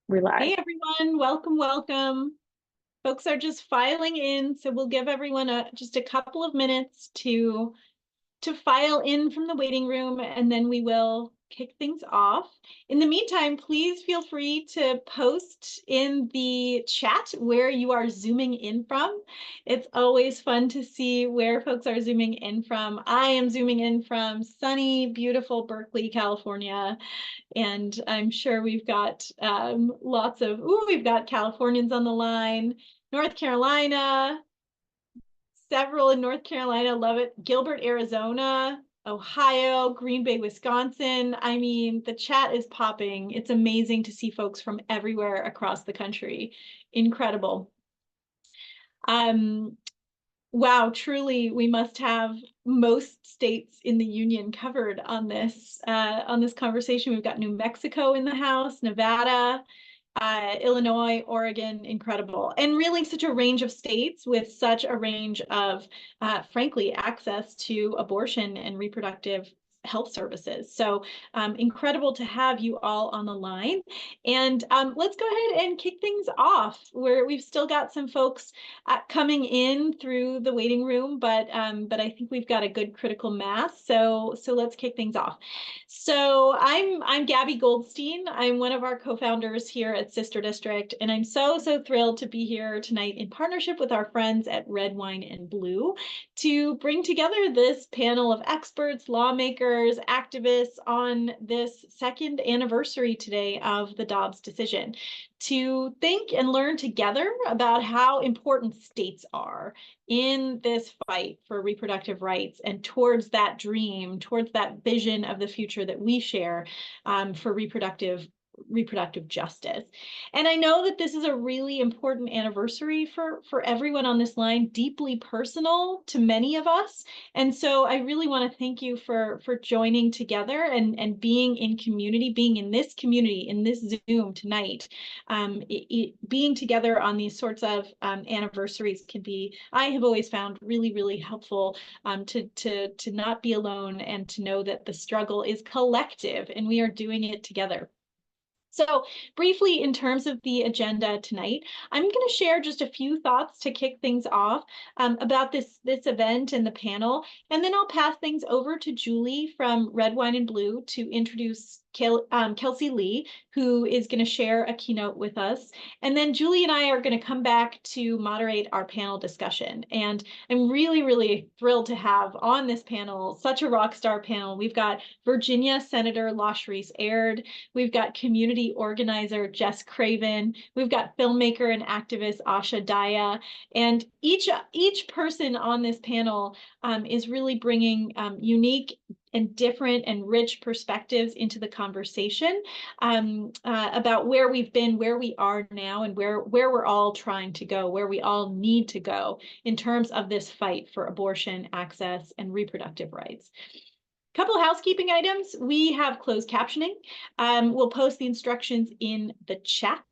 We're live. Hey everyone, welcome, welcome. Folks are just filing in, so we'll give everyone just a couple of minutes to file in from the waiting room, and then we will kick things off. In the meantime, please feel free to post in the chat where you are zooming in from. It's always fun to see where folks are zooming in from. I am zooming in from sunny, beautiful Berkeley, California. And I'm sure we've got lots of, we've got Californians on the line, North Carolina, several in North Carolina, love it. Gilbert, Arizona, Ohio, Green Bay, Wisconsin. I mean, the chat is popping. It's amazing to see folks from everywhere across the country. Incredible. Wow, truly, we must have most states in the union covered on this conversation. We've got New Mexico in the house, Nevada, Illinois, Oregon, incredible. And really such a range of states with such a range of, frankly, access to abortion and reproductive health services. So incredible to have you all on the line. And let's go ahead and kick things off, where we've still got some folks coming in through the waiting room, but I think we've got a good critical mass. So let's kick things off. So I'm Gabby Goldstein. I'm one of our co-founders here at Sister District, and I'm so thrilled to be here tonight in partnership with our friends at Red Wine and Blue to bring together this panel of experts, lawmakers, activists on this second anniversary today of the Dobbs decision, to think and learn together about how important states are in this fight for reproductive rights and towards that dream, towards that vision of the future that we share for reproductive justice. And I know that this is a really important anniversary for everyone on this line, deeply personal to many of us. And so I really want to thank you for joining together and being in community, being in this community, in this Zoom tonight. Being together on these sorts of anniversaries can be, I have always found, really helpful to not be alone and to know that the struggle is collective and we are doing it together. So briefly, in terms of the agenda tonight, I'm going to share just a few thoughts to kick things off about this event and the panel, and then I'll pass things over to Julie from Red Wine and Blue to introduce Kelsey Lee, who is going to share a keynote with us. And then Julie and I are going to come back to moderate our panel discussion. And I'm really thrilled to have on this panel such a rock star panel. We've got Virginia Senator LaSharice Aird. We've got community organizer Jess Craven. We've got filmmaker and activist Asha Daya. And each person on this panel is really bringing unique and different and rich perspectives into the conversation about where we've been, where we are now, and where we're all trying to go, where we all need to go in terms of this fight for abortion, access, and reproductive rights. Couple housekeeping items. We have closed captioning. We'll post the instructions in the chat.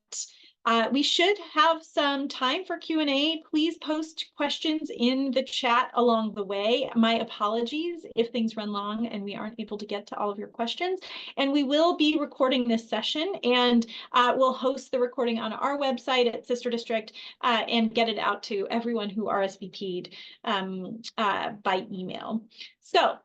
We should have some time for Q&A. Please post questions in the chat along the way. My apologies if things run long and we aren't able to get to all of your questions. And we will be recording this session, and we'll host the recording on our website at Sister District and get it out to everyone who RSVP'd by email. So,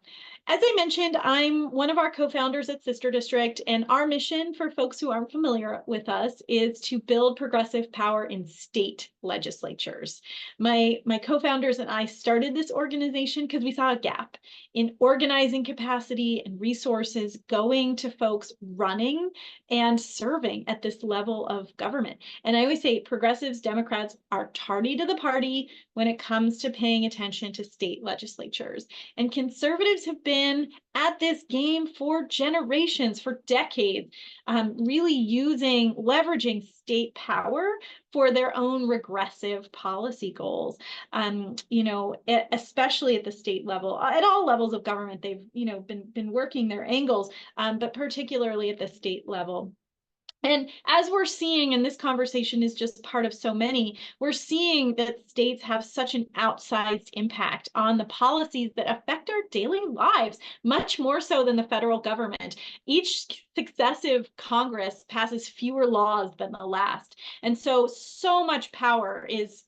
as I mentioned, I'm one of our co-founders at Sister District, and our mission, for folks who aren't familiar with us, is to build progressive power in state legislatures. My co-founders and I started this organization because we saw a gap in organizing capacity and resources going to folks running and serving at this level of government. And I always say progressives, Democrats are tardy to the party when it comes to paying attention to state legislatures. And conservatives have been at this game for generations, for decades, really leveraging state power for their own regressive policy goals. Especially at the state level, at all levels of government, they've been working their angles, but particularly at the state level. And as we're seeing, and this conversation is just part of so many, we're seeing that states have such an outsized impact on the policies that affect our daily lives, much more so than the federal government. Each successive Congress passes fewer laws than the last. And so much power is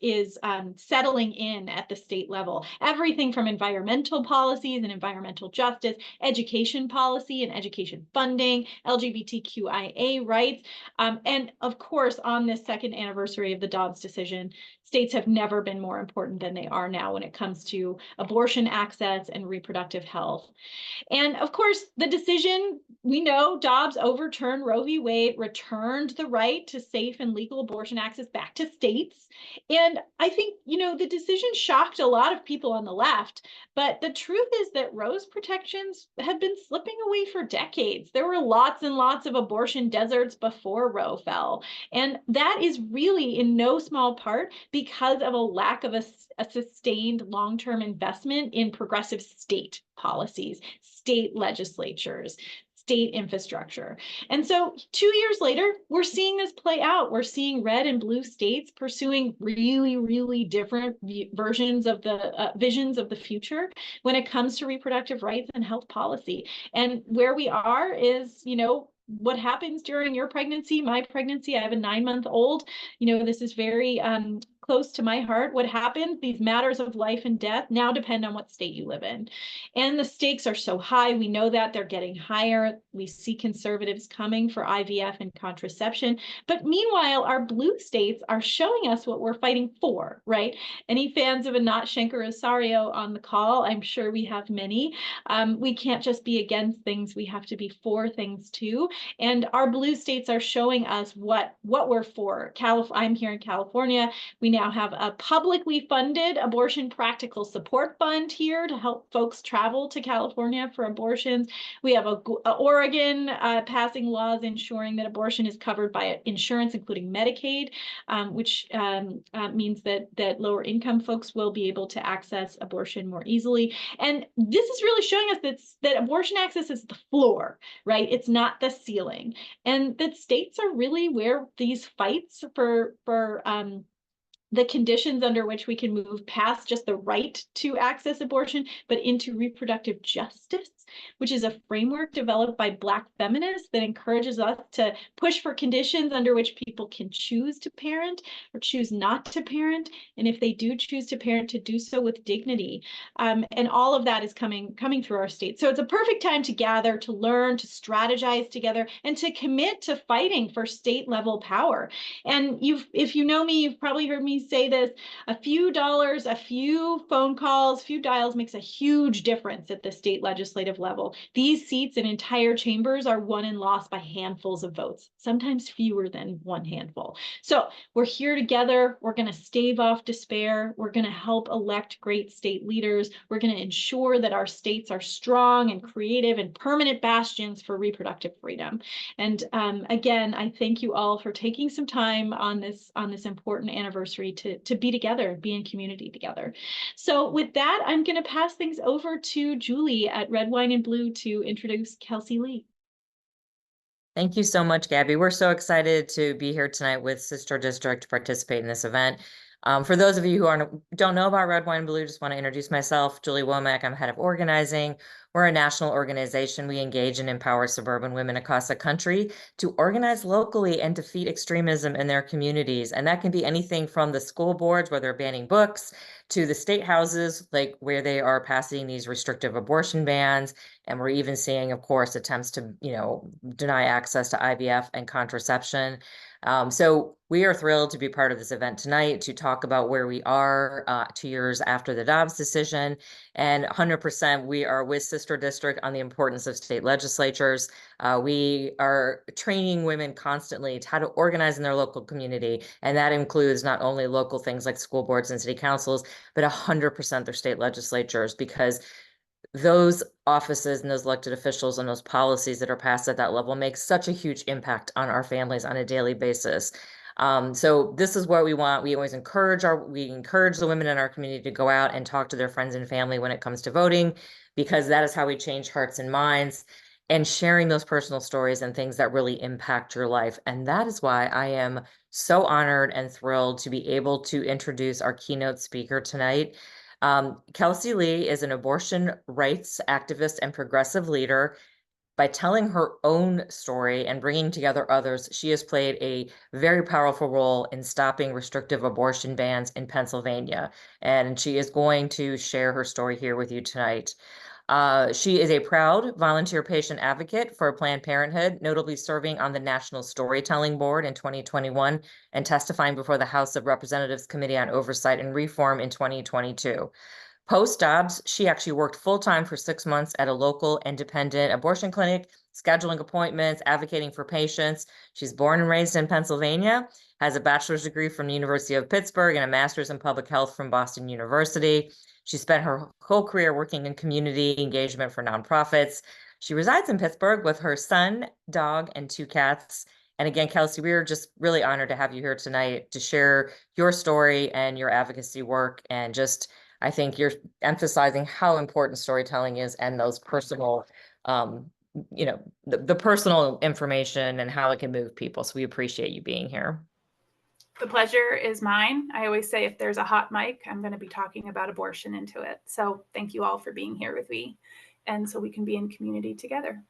settling in at the state level. Everything from environmental policies and environmental justice, education policy and education funding, LGBTQIA rights, and of course, on this second anniversary of the Dobbs decision, states have never been more important than they are now when it comes to abortion access and reproductive health. And of course, the decision, we know Dobbs overturned Roe v. Wade, returned the right to safe and legal abortion access back to states. And I think, the decision shocked a lot of people on the left. But the truth is that Roe's protections have been slipping away for decades. There were lots and lots of abortion deserts before Roe fell. And that is really in no small part because of a lack of a sustained long-term investment in progressive state policies, state legislatures, state infrastructure. And so 2 years later, we're seeing this play out. We're seeing red and blue states pursuing really, really different versions of the visions of the future when it comes to reproductive rights and health policy. And where we are is, what happens during your pregnancy, my pregnancy. I have a 9-month-old. This is very close to my heart. What happens, these matters of life and death now depend on what state you live in. And the stakes are so high. We know that they're getting higher. We see conservatives coming for IVF and contraception. But meanwhile, our blue states are showing us what we're fighting for, right? Any fans of Anat Shenker-Osorio on the call? I'm sure we have many. We can't just be against things. We have to be for things too. And our blue states are showing us what we're for. I'm here in California. We now have a publicly funded abortion practical support fund here to help folks travel to California for abortions. We have Oregon passing laws ensuring that abortion is covered by insurance, including Medicaid, which means that lower income folks will be able to access abortion more easily. And this is really showing us that abortion access is the floor, right? It's not the ceiling. And that states are really where these fights for the conditions under which we can move past just the right to access abortion, but into reproductive justice, which is a framework developed by Black feminists that encourages us to push for conditions under which people can choose to parent or choose not to parent. And if they do choose to parent, to do so with dignity. And all of that is coming through our state. So it's a perfect time to gather, to learn, to strategize together, and to commit to fighting for state level power. And if you know me, you've probably heard me say this, a few dollars, a few phone calls, few dials makes a huge difference at the state legislative level. These seats in entire chambers are won and lost by handfuls of votes, sometimes fewer than one handful. So we're here together. We're going to stave off despair. We're going to help elect great state leaders. We're going to ensure that our states are strong and creative and permanent bastions for reproductive freedom. And again, I thank you all for taking some time on this important anniversary to be together, be in community together. So with that, I'm going to pass things over to Julie at Red Wine and Blue to introduce Kelsey Lee. Thank you so much, Gabby. We're so excited to be here tonight with Sister District to participate in this event. For those of you who don't know about Red Wine and Blue, just want to introduce myself, Julie Womack. I'm head of organizing. We're a national organization. We engage and empower suburban women across the country to organize locally and defeat extremism in their communities. And that can be anything from the school boards, where they're banning books, to the state houses, like where they are passing these restrictive abortion bans. And we're even seeing, of course, attempts to, deny access to IVF and contraception. So we are thrilled to be part of this event tonight to talk about where we are 2 years after the Dobbs decision. And 100% we are with Sister District on the importance of state legislatures. We are training women constantly to how to organize in their local community. And that includes not only local things like school boards and city councils, but 100% their state legislatures, because those offices and those elected officials and those policies that are passed at that level make such a huge impact on our families on a daily basis. So this is what we want. We always encourage the women in our community to go out and talk to their friends and family when it comes to voting, because that is how we change hearts and minds. and sharing those personal stories and things that really impact your life. And that is why I am so honored and thrilled to be able to introduce our keynote speaker tonight. Kelsey Lee is an abortion rights activist and progressive leader. By telling her own story and bringing together others, she has played a very powerful role in stopping restrictive abortion bans in Pennsylvania. And she is going to share her story here with you tonight. She is a proud volunteer patient advocate for Planned Parenthood, notably serving on the National Storytelling Board in 2021 and testifying before the House of Representatives Committee on Oversight and Reform in 2022. Post Dobbs, she actually worked full-time for 6 months at a local independent abortion clinic, scheduling appointments, advocating for patients. She's born and raised in Pennsylvania, has a bachelor's degree from the University of Pittsburgh and a master's in public health from Boston University. She spent her whole career working in community engagement for nonprofits. She resides in Pittsburgh with her son, dog, and 2 cats. And again, Kelsey, we are just really honored to have you here tonight to share your story and your advocacy work. And just, I think you're emphasizing how important storytelling is and those personal, the personal information and how it can move people. So we appreciate you being here. The pleasure is mine. I always say if there's a hot mic, I'm going to be talking about abortion into it. So thank you all for being here with me, and so we can be in community together.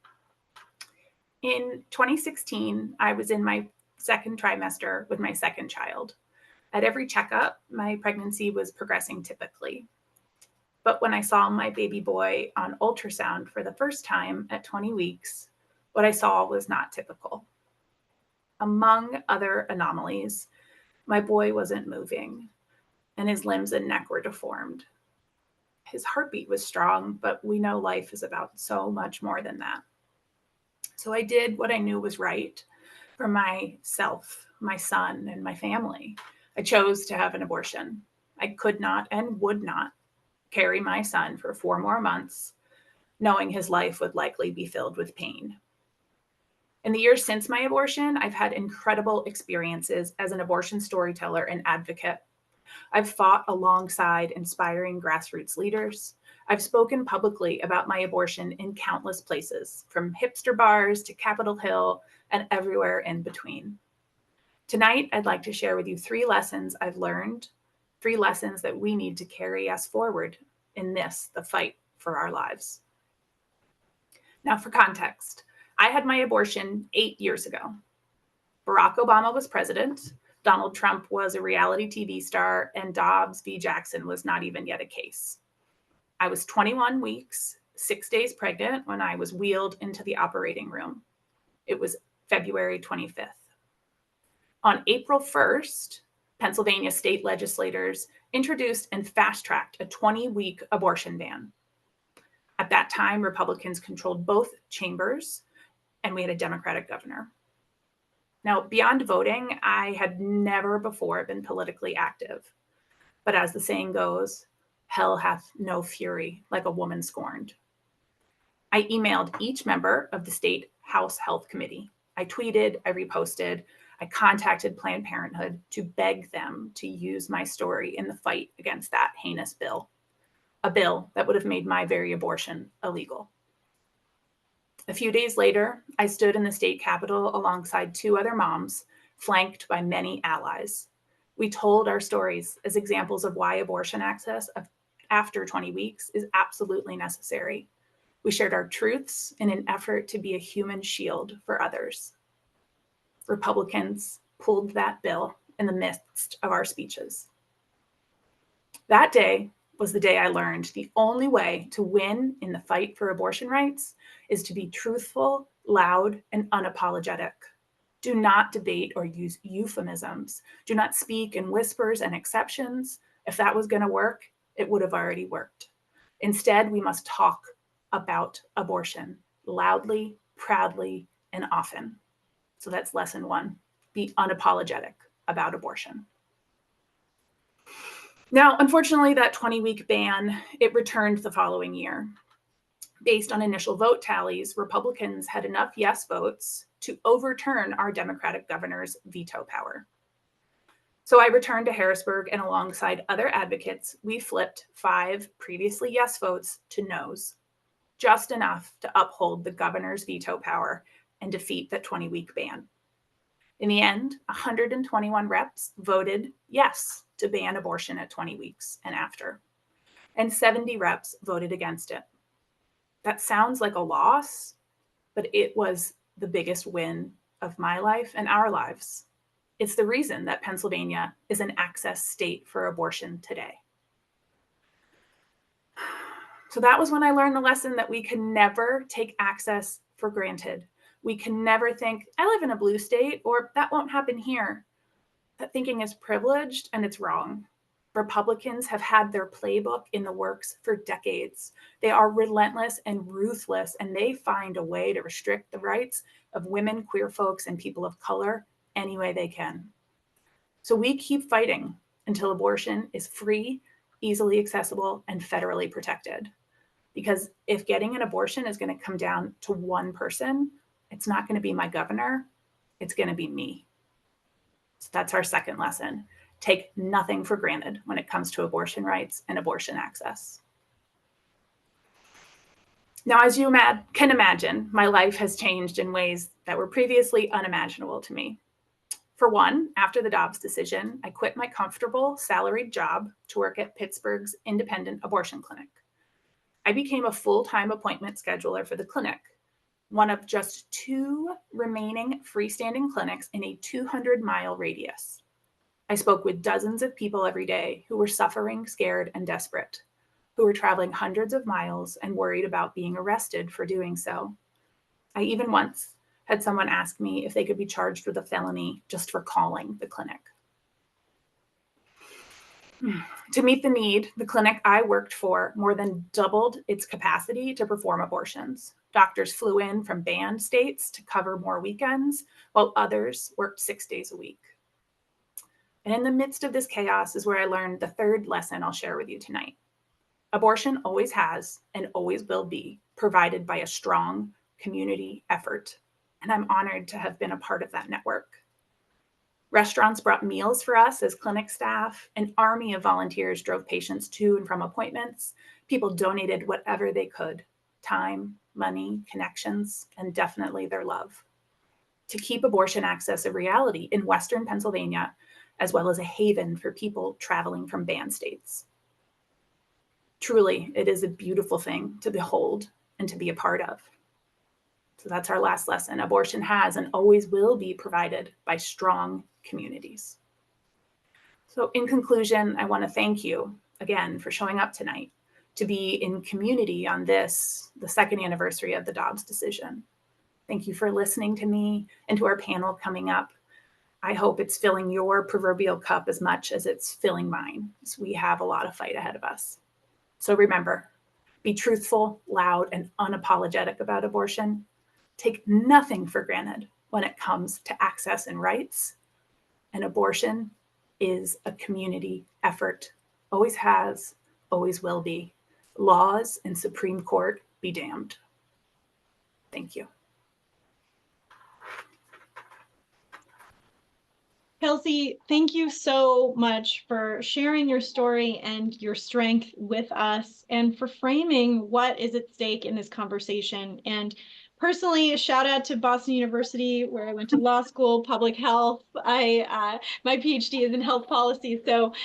In 2016, I was in my second trimester with my second child. At every checkup, my pregnancy was progressing typically. But when I saw my baby boy on ultrasound for the first time at 20 weeks, what I saw was not typical. Among other anomalies, my boy wasn't moving, and his limbs and neck were deformed. His heartbeat was strong, but we know life is about so much more than that. So I did what I knew was right for myself, my son, and my family. I chose to have an abortion. I could not and would not carry my son for 4 more months, knowing his life would likely be filled with pain. In the years since my abortion, I've had incredible experiences as an abortion storyteller and advocate. I've fought alongside inspiring grassroots leaders. I've spoken publicly about my abortion in countless places, from hipster bars to Capitol Hill and everywhere in between. Tonight, I'd like to share with you 3 lessons I've learned, 3 lessons that we need to carry us forward in this, the fight for our lives. Now, for context, I had my abortion 8 years ago. Barack Obama was president, Donald Trump was a reality TV star, and Dobbs v. Jackson was not even yet a case. I was 21 weeks, 6 days pregnant when I was wheeled into the operating room. It was February 25th. On April 1st, Pennsylvania state legislators introduced and fast-tracked a 20-week abortion ban. At that time, Republicans controlled both chambers, and we had a Democratic governor. Now, beyond voting, I had never before been politically active. But as the saying goes, hell hath no fury like a woman scorned. I emailed each member of the state House Health Committee. I tweeted, I reposted, I contacted Planned Parenthood to beg them to use my story in the fight against that heinous bill, a bill that would have made my very abortion illegal. A few days later, I stood in the state capitol alongside 2 other moms, flanked by many allies. We told our stories as examples of why abortion access after 20 weeks is absolutely necessary. We shared our truths in an effort to be a human shield for others. Republicans pulled that bill in the midst of our speeches. That day was the day I learned the only way to win in the fight for abortion rights is to be truthful, loud, and unapologetic. Do not debate or use euphemisms. Do not speak in whispers and exceptions. If that was going to work, it would have already worked. Instead, we must talk about abortion loudly, proudly, and often. So that's lesson 1. Be unapologetic about abortion. Now, unfortunately, that 20-week ban, it returned the following year. Based on initial vote tallies, Republicans had enough yes votes to overturn our Democratic governor's veto power. So I returned to Harrisburg, and alongside other advocates, we flipped 5 previously yes votes to no's. just enough to uphold the governor's veto power and defeat that 20-week ban. In the end, 121 reps voted yes to ban abortion at 20 weeks and after, and 70 reps voted against it. That sounds like a loss, but it was the biggest win of my life and our lives. It's the reason that Pennsylvania is an access state for abortion today. So that was when I learned the lesson that we can never take access for granted. We can never think, I live in a blue state, or that won't happen here. That thinking is privileged and it's wrong. Republicans have had their playbook in the works for decades. They are relentless and ruthless, and they find a way to restrict the rights of women, queer folks, and people of color any way they can. So we keep fighting until abortion is free, easily accessible, and federally protected. Because if getting an abortion is going to come down to one person, it's not going to be my governor, it's going to be me. So that's our second lesson. Take nothing for granted when it comes to abortion rights and abortion access. Now, as you can imagine, my life has changed in ways that were previously unimaginable to me. For one, after the Dobbs decision, I quit my comfortable salaried job to work at Pittsburgh's independent abortion clinic. I became a full-time appointment scheduler for the clinic, one of just 2 remaining freestanding clinics in a 200-mile radius. I spoke with dozens of people every day who were suffering, scared, and desperate, who were traveling hundreds of miles and worried about being arrested for doing so. I even once had someone ask me if they could be charged with a felony just for calling the clinic. To meet the need, the clinic I worked for more than doubled its capacity to perform abortions. Doctors flew in from banned states to cover more weekends, while others worked 6 days a week. And in the midst of this chaos is where I learned the third lesson I'll share with you tonight. Abortion always has and always will be provided by a strong community effort, and I'm honored to have been a part of that network. Restaurants brought meals for us as clinic staff. An army of volunteers drove patients to and from appointments. People donated whatever they could: time, money, connections, and definitely their love, to keep abortion access a reality in Western Pennsylvania, as well as a haven for people traveling from banned states. Truly, it is a beautiful thing to behold and to be a part of. So that's our last lesson. Abortion has and always will be provided by strong communities. So in conclusion, I want to thank you again for showing up tonight to be in community on this, the 2nd anniversary of the Dobbs decision. Thank you for listening to me and to our panel coming up. I hope it's filling your proverbial cup as much as it's filling mine, as we have a lot of fight ahead of us. So remember, be truthful, loud, and unapologetic about abortion. Take nothing for granted when it comes to access and rights. And abortion is a community effort. Always has, always will be. Laws and Supreme Court be damned. Thank you. Kelsey, thank you so much for sharing your story and your strength with us, and for framing what is at stake in this conversation. And personally, a shout out to Boston University, where I went to law school, public health. My PhD is in health policy. So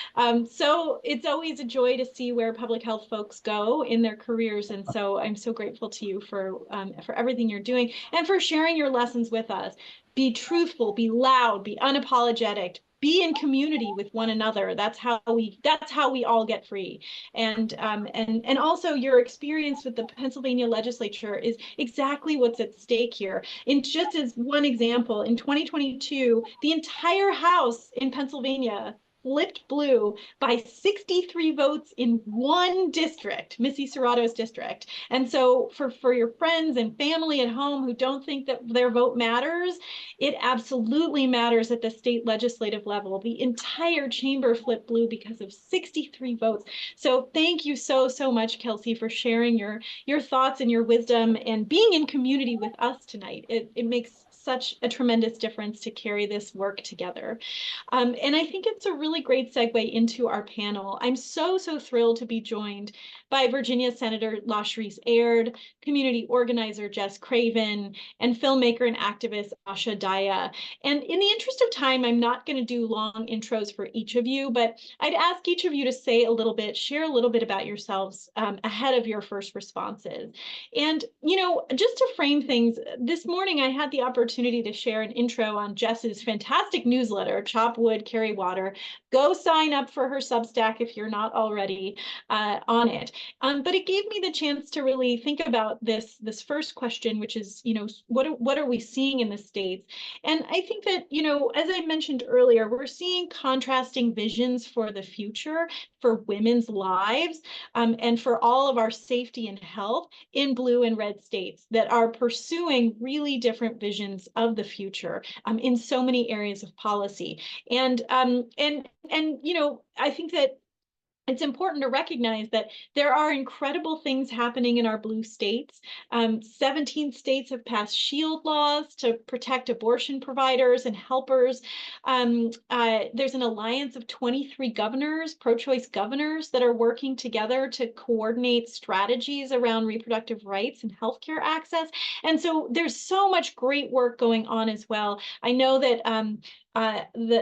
it's always a joy to see where public health folks go in their careers. And so I'm so grateful to you for everything you're doing and for sharing your lessons with us. Be truthful, be loud, be unapologetic, be in community with one another. That's how we all get free. And also your experience with the Pennsylvania legislature is exactly what's at stake here. In just as one example, in 2022, the entire House in Pennsylvania flipped blue by 63 votes in one district, Missy Serrato's district. And so for your friends and family at home who don't think that their vote matters, it absolutely matters at the state legislative level. The entire chamber flipped blue because of 63 votes. So thank you so much, Kelsey, for sharing your thoughts and your wisdom and being in community with us tonight. It makes such a tremendous difference to carry this work together. And I think it's a really great segue into our panel. I'm so thrilled to be joined by Virginia Senator LaSharice Aird, community organizer Jess Craven, and filmmaker and activist Asha Daya. And in the interest of time, I'm not going to do long intros for each of you, but I'd ask each of you to say a little bit, share a little bit about yourselves ahead of your first responses. And, you know, just to frame things, this morning I had the opportunity to share an intro on Jess's fantastic newsletter, Chop Wood, Carry Water. Go sign up for her Substack if you're not already on it. But it gave me the chance to really think about this first question, which is, you know, what are we seeing in the states? And I think that, you know, as I mentioned earlier, we're seeing contrasting visions for the future, for women's lives, and for all of our safety and health in blue and red states that are pursuing really different visions of the future in so many areas of policy. And you know, I think that it's important to recognize that there are incredible things happening in our blue states. 17 states have passed shield laws to protect abortion providers and helpers. There's an alliance of 23 governors, pro-choice governors, that are working together to coordinate strategies around reproductive rights and healthcare access. And so there's so much great work going on as well. I know that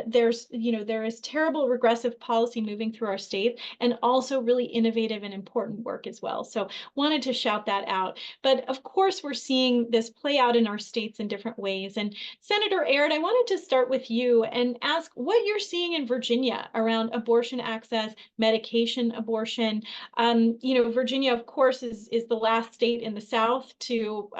there is terrible regressive policy moving through our state, and also really innovative and important work as well. So wanted to shout that out. But of course, we're seeing this play out in our states in different ways. And Senator Aird, I wanted to start with you and ask what you're seeing in Virginia around abortion access, medication abortion. You know, Virginia, of course, is the last state in the South to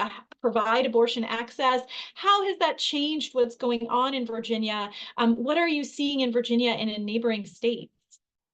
provide abortion access. How has that changed what's going on in Virginia? What are you seeing in Virginia and in neighboring states?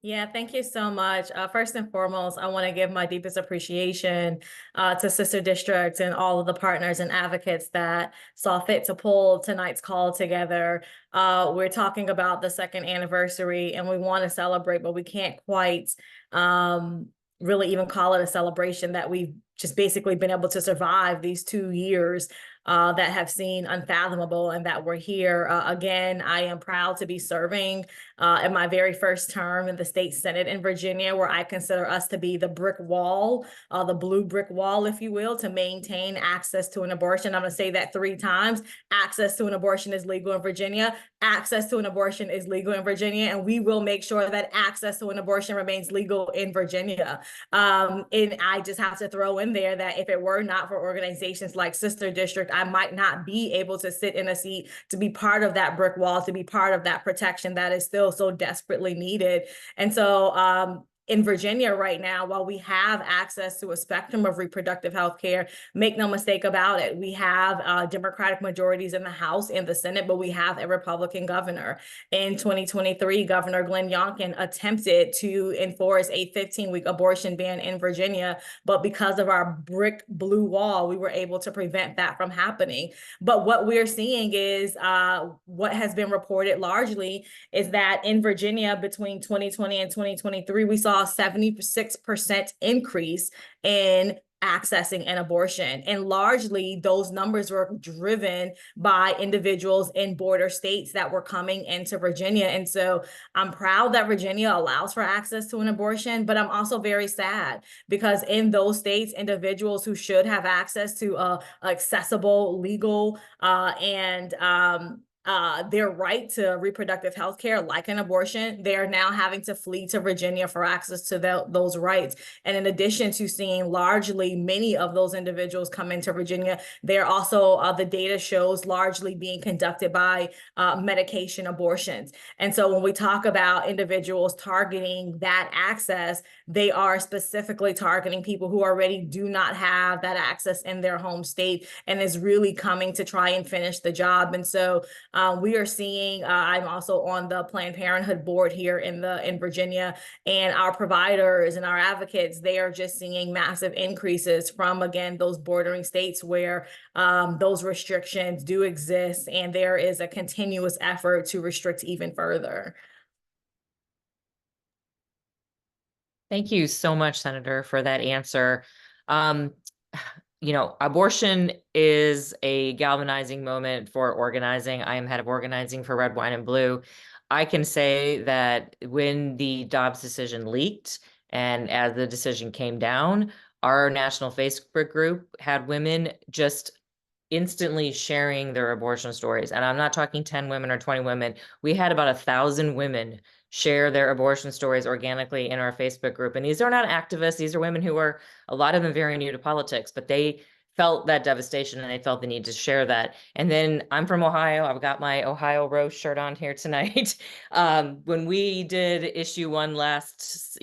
Yeah, thank you so much. First and foremost, I want to give my deepest appreciation to Sister District and all of the partners and advocates that saw fit to pull tonight's call together. We're talking about the second anniversary and we want to celebrate, but we can't quite really even call it a celebration that we've just basically been able to survive these 2 years that have seen unfathomable and that we're here. Again, I am proud to be serving in my very first term in the state Senate in Virginia, where I consider us to be the brick wall, the blue brick wall, if you will, to maintain access to an abortion. I'm going to say that 3 times. Access to an abortion is legal in Virginia. Access to an abortion is legal in Virginia, and we will make sure that access to an abortion remains legal in Virginia. And I just have to throw in there that if it were not for organizations like Sister District, I might not be able to sit in a seat to be part of that brick wall, to be part of that protection that is still so desperately needed. And so in Virginia right now, while we have access to a spectrum of reproductive health care, make no mistake about it, we have Democratic majorities in the House and the Senate, but we have a Republican governor. In 2023, Governor Glenn Youngkin attempted to enforce a 15-week abortion ban in Virginia, but because of our brick blue wall, we were able to prevent that from happening. But what we're seeing is what has been reported largely is that in Virginia between 2020 and 2023, we saw a 76% increase in accessing an abortion. And largely those numbers were driven by individuals in border states that were coming into Virginia. And so I'm proud that Virginia allows for access to an abortion, but I'm also very sad because in those states, individuals who should have access to accessible, legal, and their right to reproductive health care, like an abortion, they are now having to flee to Virginia for access to those rights. And in addition to seeing largely many of those individuals come into Virginia, they're also, the data shows, largely being conducted by medication abortions. And so when we talk about individuals targeting that access, they are specifically targeting people who already do not have that access in their home state and is really coming to try and finish the job. And so we are seeing, I'm also on the Planned Parenthood board here in Virginia, and our providers and our advocates, they are just seeing massive increases from, again, those bordering states where those restrictions do exist, and there is a continuous effort to restrict even further. Thank you so much, Senator, for that answer. you know, abortion is a galvanizing moment for organizing. I am head of organizing for Red, Wine, and Blue. I can say that when the Dobbs decision leaked and as the decision came down, our national Facebook group had women just instantly sharing their abortion stories. And I'm not talking 10 women or 20 women. We had about 1,000 women share their abortion stories organically in our Facebook group. And these are not activists. These are women who are, a lot of them, very new to politics, but they felt that devastation and they felt the need to share that. And then I'm from Ohio. I've got my Ohio Rose shirt on here tonight. When we did issue 1 last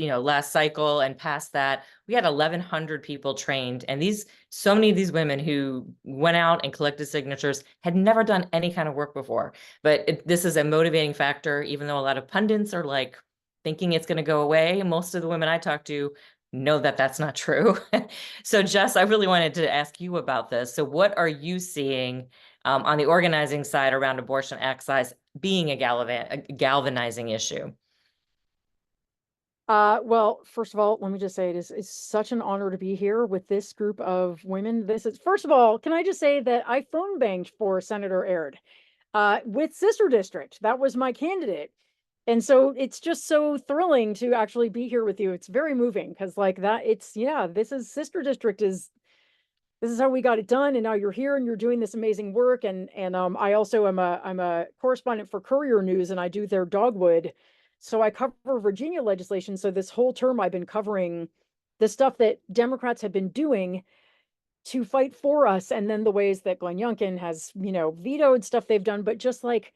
cycle and passed that, we had 1,100 people trained. And so many of these women who went out and collected signatures had never done any kind of work before. But this is a motivating factor, even though a lot of pundits are like thinking it's going to go away. Most of the women I talk to know that that's not true. So Jess, I really wanted to ask you about this. So what are you seeing on the organizing side around abortion access being a galvanizing issue? Well, first of all, let me just say it's such an honor to be here with this group of women. First of all, can I just say that I phone banked for Senator Aird with Sister District. That was my candidate. And so it's just so thrilling to actually be here with you. It's very moving because this is Sister District this is how we got it done. And now you're here and you're doing this amazing work. And I also I'm a correspondent for Courier News and I do their dogwood. So I cover Virginia legislation. So this whole term I've been covering the stuff that Democrats have been doing to fight for us. And then the ways that Glenn Youngkin has, vetoed stuff they've done, but just like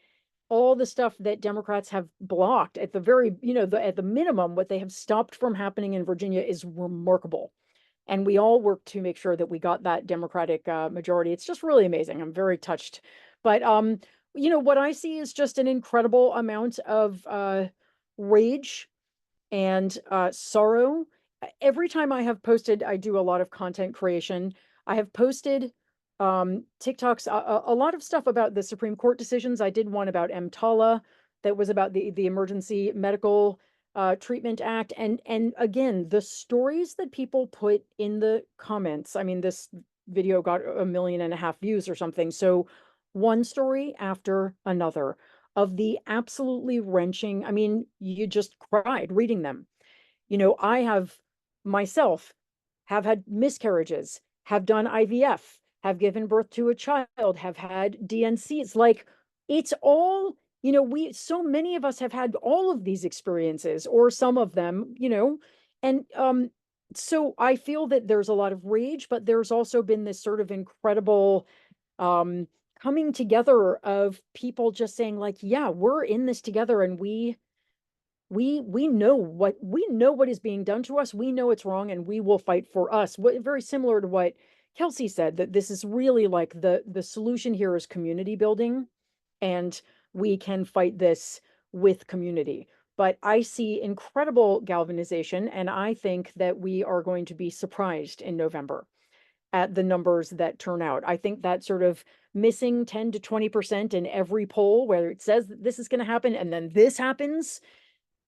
all the stuff that Democrats have blocked at the very, at the minimum, what they have stopped from happening in Virginia is remarkable. And we all work to make sure that we got that Democratic majority. It's just really amazing. I'm very touched. But, what I see is just an incredible amount of rage and sorrow. Every time I have posted, I do a lot of content creation. I have posted TikToks, a lot of stuff about the Supreme Court decisions. I did one about EMTALA that was about the Emergency Medical Treatment Act. And again, the stories that people put in the comments, I mean, this video got 1.5 million views or something. So one story after another of the absolutely wrenching, I mean, you just cried reading them. I have myself have had miscarriages, have done IVF, have given birth to a child, have had DNCs. Like, it's all, so many of us have had all of these experiences or some of them, and so I feel that there's a lot of rage, but there's also been this sort of incredible coming together of people just saying like, yeah, we're in this together and we know what is being done to us. We know it's wrong and we will fight for us. Very similar to what Kelsey said, that this is really like the solution here is community building and we can fight this with community. But I see incredible galvanization and I think that we are going to be surprised in November at the numbers that turn out. I think that sort of missing 10 to 20% in every poll where it says that this is going to happen and then this happens,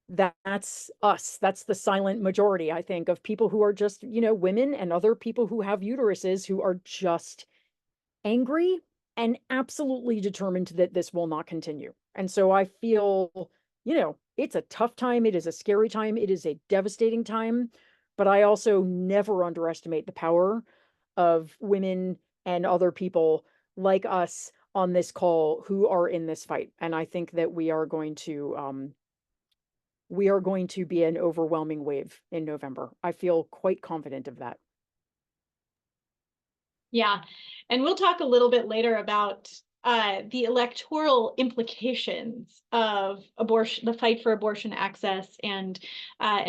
that's us. That's the silent majority, I think, of people who are just, women and other people who have uteruses who are just angry and absolutely determined that this will not continue. And so I feel, it's a tough time. It is a scary time. It is a devastating time. But I also never underestimate the power of women and other people like us on this call who are in this fight. And I think that we are going to be an overwhelming wave in November. I feel quite confident of that. Yeah, and we'll talk a little bit later about the electoral implications of abortion, the fight for abortion access and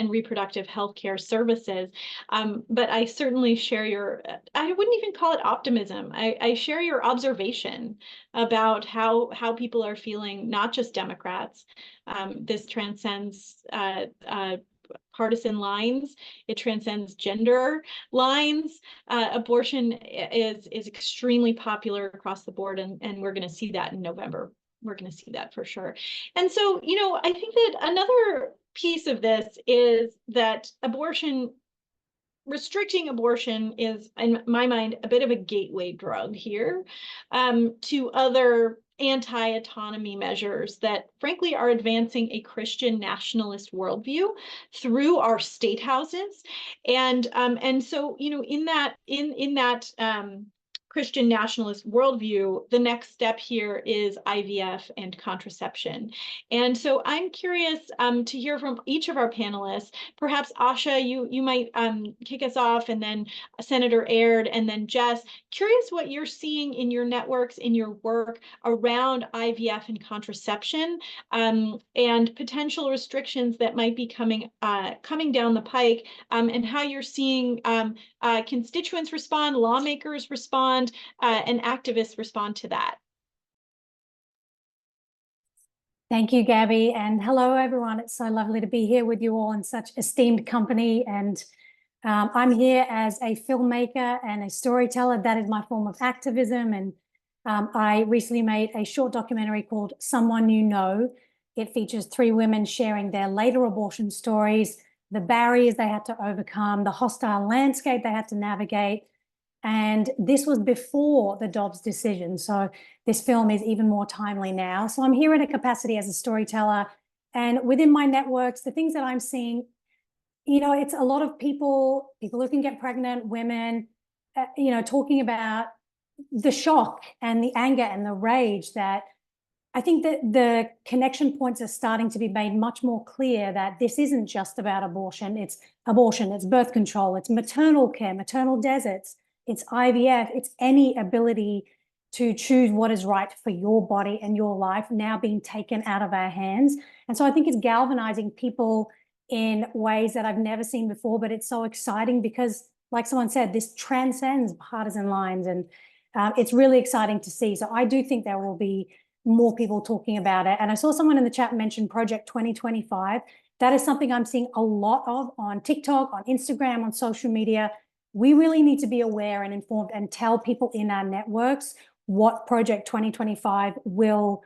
reproductive health care services. But I certainly share I wouldn't even call it optimism. I share your observation about how people are feeling, not just Democrats. This transcends partisan lines. It transcends gender lines. Abortion is extremely popular across the board, and we're going to see that in November. We're going to see that for sure. And so, I think that another piece of this is that abortion restricting abortion is, in my mind, a bit of a gateway drug here to other anti-autonomy measures that frankly are advancing a Christian nationalist worldview through our state houses. And so, you know, in that Christian nationalist worldview, the next step here is IVF and contraception. And so I'm curious to hear from each of our panelists. Perhaps Asha, you might kick us off, and then Senator Aird, and then Jess. Curious what you're seeing in your networks, in your work around IVF and contraception, and potential restrictions that might be coming down the pike, and how you're seeing constituents respond, lawmakers respond, and activists respond to that. Thank you, Gabby, and hello, everyone. It's so lovely to be here with you all in such esteemed company. And I'm here as a filmmaker and a storyteller. That is my form of activism. And I recently made a short documentary called Someone You Know. It features 3 women sharing their later abortion stories, the barriers they had to overcome, the hostile landscape they had to navigate. And this was before the Dobbs decision. So this film is even more timely now. So I'm here in a capacity as a storyteller. And within my networks, the things that I'm seeing, you know, it's a lot of people who can get pregnant, women, you know, talking about the shock and the anger and the rage that I think that the connection points are starting to be made much more clear that this isn't just about abortion. It's abortion, it's birth control, it's maternal care, maternal deserts, it's IVF, it's any ability to choose what is right for your body and your life now being taken out of our hands. And so I think it's galvanizing people in ways that I've never seen before, but it's so exciting because, like someone said, this transcends partisan lines, and it's really exciting to see. So I do think there will be more people talking about it. And I saw someone in the chat mention Project 2025. That is something I'm seeing a lot of on TikTok, on Instagram, on social media. We really need to be aware and informed and tell people in our networks what Project 2025 will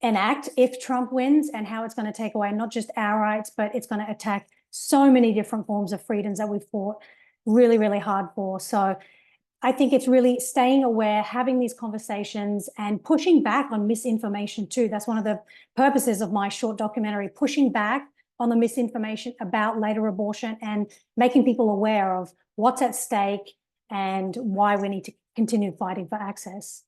enact if Trump wins, and how it's going to take away not just our rights, but it's going to attack so many different forms of freedoms that we've fought really, really hard for. So I think it's really staying aware, having these conversations, and pushing back on misinformation too. That's one of the purposes of my short documentary, pushing back on the misinformation about later abortion and making people aware of what's at stake and why we need to continue fighting for access.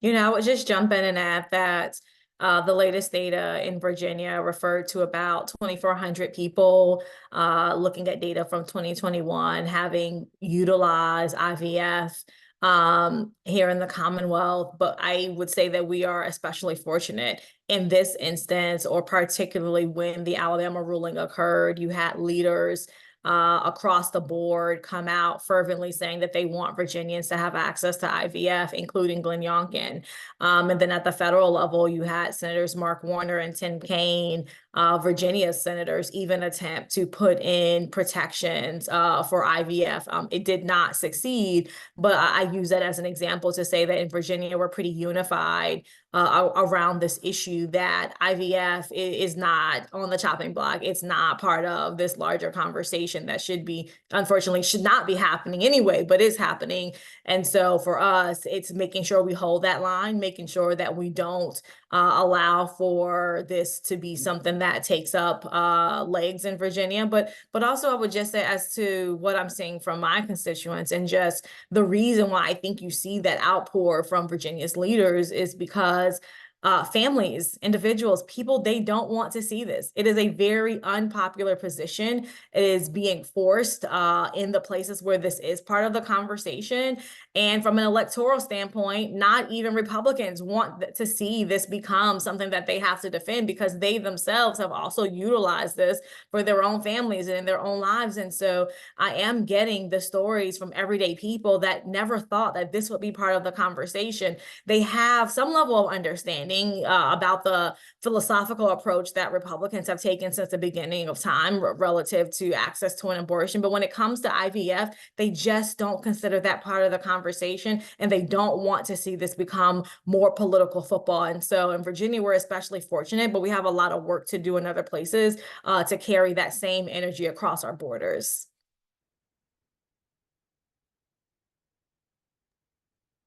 You know, I would just jump in and add that the latest data in Virginia referred to about 2,400 people looking at data from 2021 having utilized IVF here in the Commonwealth. But I would say that we are especially fortunate in this instance, or particularly when the Alabama ruling occurred. You had leaders across the board come out fervently saying that they want Virginians to have access to IVF, including Glenn Youngkin. And then at the federal level, you had Senators Mark Warner and Tim Kaine, Virginia senators, even attempt to put in protections for IVF. It did not succeed, but I use that as an example to say that in Virginia, we're pretty unified around this issue that IVF is not on the chopping block. It's not part of this larger conversation that unfortunately should not be happening anyway, but is happening. And so for us, it's making sure we hold that line, making sure that we don't allow for this to be something that takes up legs in Virginia. But also I would just say, as to what I'm seeing from my constituents, and just the reason why I think you see that outpour from Virginia's leaders is because families, individuals, people, they don't want to see this. It is a very unpopular position. It is being forced in the places where this is part of the conversation. And from an electoral standpoint, not even Republicans want to see this become something that they have to defend, because they themselves have also utilized this for their own families and in their own lives. And so I am getting the stories from everyday people that never thought that this would be part of the conversation. They have some level of understanding about the philosophical approach that Republicans have taken since the beginning of time relative to access to an abortion. But when it comes to IVF, they just don't consider that part of the conversation, and they don't want to see this become more political football. And so in Virginia, we're especially fortunate, but we have a lot of work to do in other places to carry that same energy across our borders.